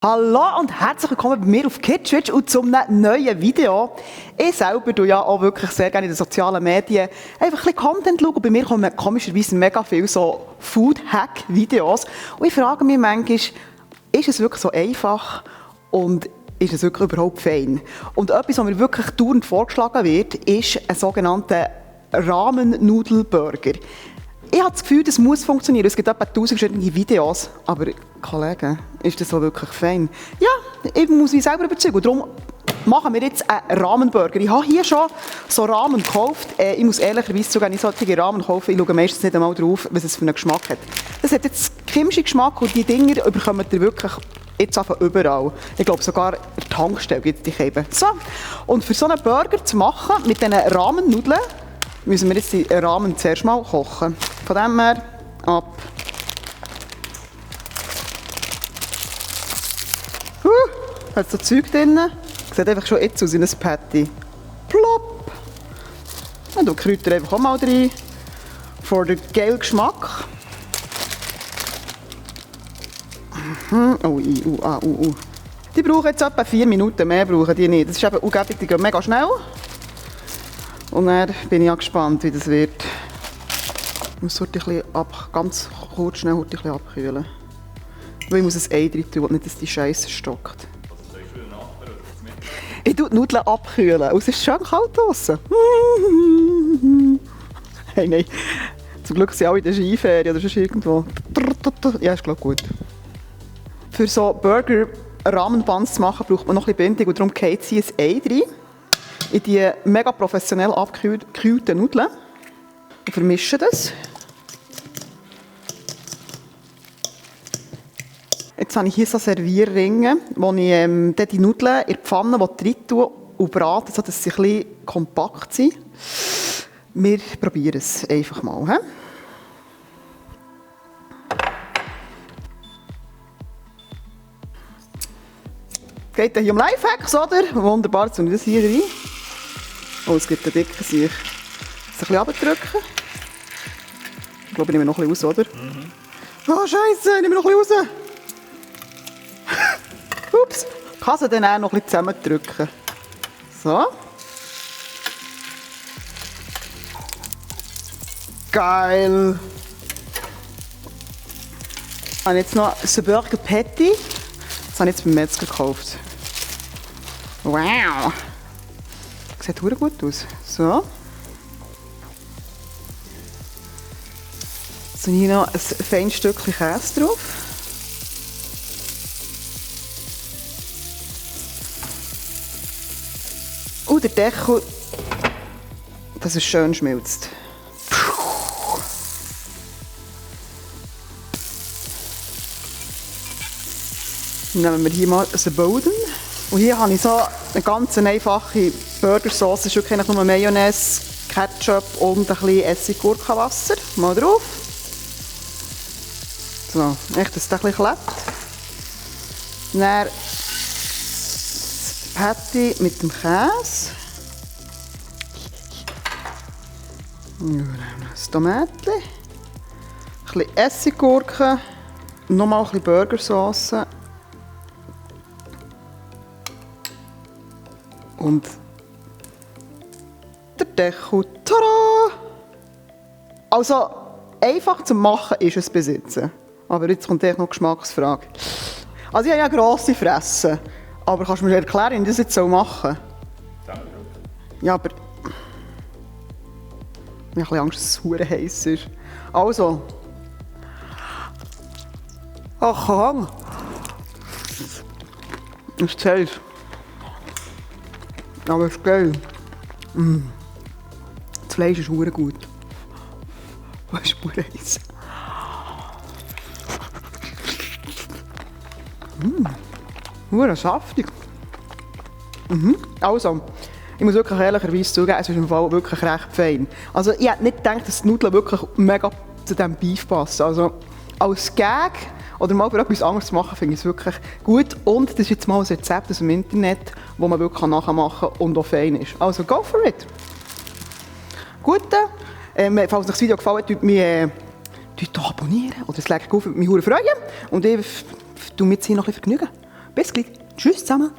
Hallo und herzlich willkommen bei mir auf Kitschwitch und zum neuen Video. Ich selber tue ja auch wirklich sehr gerne in den sozialen Medien einfach ein bisschen Content schauen. Und bei mir kommen komischerweise mega viele so Food-Hack-Videos. Und ich frage mich manchmal, ist es wirklich so einfach und ist es wirklich überhaupt fein? Und etwas, was mir wirklich dauernd vorgeschlagen wird, ist ein sogenannter Ramen-Nudel-Burger. Ich habe das Gefühl, das muss funktionieren. Es gibt etwa 1000 verschiedene Videos. Aber, Kollegen, ist das so wirklich fein? Ja, ich muss mich selber überzeugen. Und darum machen wir jetzt einen Rahmenburger. Ich habe hier schon so Ramen gekauft. Ich muss ehrlicherweise sogar nicht solche Ramen kaufen. Ich schaue meistens nicht einmal drauf, was es für einen Geschmack hat. Das hat jetzt kimchi Geschmack und die Dinger bekommt ihr wirklich jetzt einfach überall. Ich glaube, sogar in der Tankstelle gibt es die eben. So, und für so einen Burger zu machen, mit diesen Rahmennudeln, müssen wir jetzt die Ramen zuerst mal kochen. Von dem her ab. Hat so Zeug drin. Sieht einfach schon jetzt aus wie ein Patty. Plopp. Und du Kräuter einfach auch mal rein. Für den geilen Geschmack. Die brauchen jetzt etwa 4 Minuten, mehr brauchen die nicht. Das ist eben unglaublich, die gehen mega schnell. Und dann bin ich ja gespannt, wie das wird. Ich muss es ganz kurz schnell ein bisschen abkühlen. Weil ich muss ein Ei drin tun, nicht, dass die Scheiße stockt. Ich tue die Nudeln abkühlen. Und es ist schön kalt draussen. Hey, nein. Zum Glück sind alle in der Skiferie oder sonst irgendwo. Ja, ist glaube ich gut. Für so Burger Rahmenbuns zu machen, braucht man noch ein bisschen Bindung. Und darum geht sie ein Ei rein. In die mega professionell abgekühlten Nudeln. Und vermische das. Jetzt habe ich hier so Servierringe, wo ich die Nudeln in die Pfanne rein tue und brate, sodass sie ein bisschen kompakt sind. Wir probieren es einfach mal. He? Geht hier um Lifehacks, oder? Wunderbar, jetzt tue ich das hier rein. Oh, es gibt einen dicken Sieg. Jetzt ein bisschen runterdrücken. Ich glaube, ich nehme noch ein bisschen raus, oder? Mhm. Oh, Scheiße, ich nehme noch ein bisschen raus. Ups. Ich kann sie dann auch noch ein bisschen zusammendrücken. So. Geil. Ich habe jetzt noch ein Burger Patty. Das habe ich jetzt beim Metzger gekauft. Wow. Sieht sehr gut aus. So. Jetzt habe ich hier noch ein feines Stückchen Käse drauf. Und der Deckel, dass es schön schmilzt. Dann nehmen wir hier mal einen Boden. Und hier habe ich so eine ganz einfache Burgersauce. Das ist wirklich nur Mayonnaise, Ketchup und ein bisschen Essig-Gurkenwasser. Mal drauf. So, echt, dass es ein bisschen klebt. Dann das Patty mit dem Käse. Das Tomatchen. Ein bisschen Essiggurken. Nochmal ein bisschen Burgersauce. Und der Deckel. Tada! Also, einfach zu machen ist es besitzen. Aber jetzt kommt noch die Geschmacksfrage. Also ich habe ja grosse Fresse. Aber kannst du mir erklären, wie ich das jetzt machen soll? Ja, aber... Ich habe ein bisschen Angst, dass es verdammt heiß ist. Also... Ach, komm! Das zählt. Aber es ist geil. Das Fleisch ist verdammt gut. Es ist verdammt heiß. Verdammt saftig. Also, ich muss wirklich ehrlicherweise zugeben, es ist im Fall wirklich recht fein. Also, ich hätte nicht gedacht, dass die Nudeln wirklich mega zu diesem Beef passen. Also, als Gag oder mal für etwas anderes zu machen, finde ich es wirklich gut. Und das ist jetzt mal ein Rezept aus dem Internet, das man wirklich nachmachen kann und auch fein ist. Also, go for it! Gut, falls euch das Video gefallen hat, tut mich abonnieren oder das Like auf, würde mich freuen. Und ich tue mir jetzt hier noch ein bisschen vergnügen. Bis gleich. Tschüss zusammen.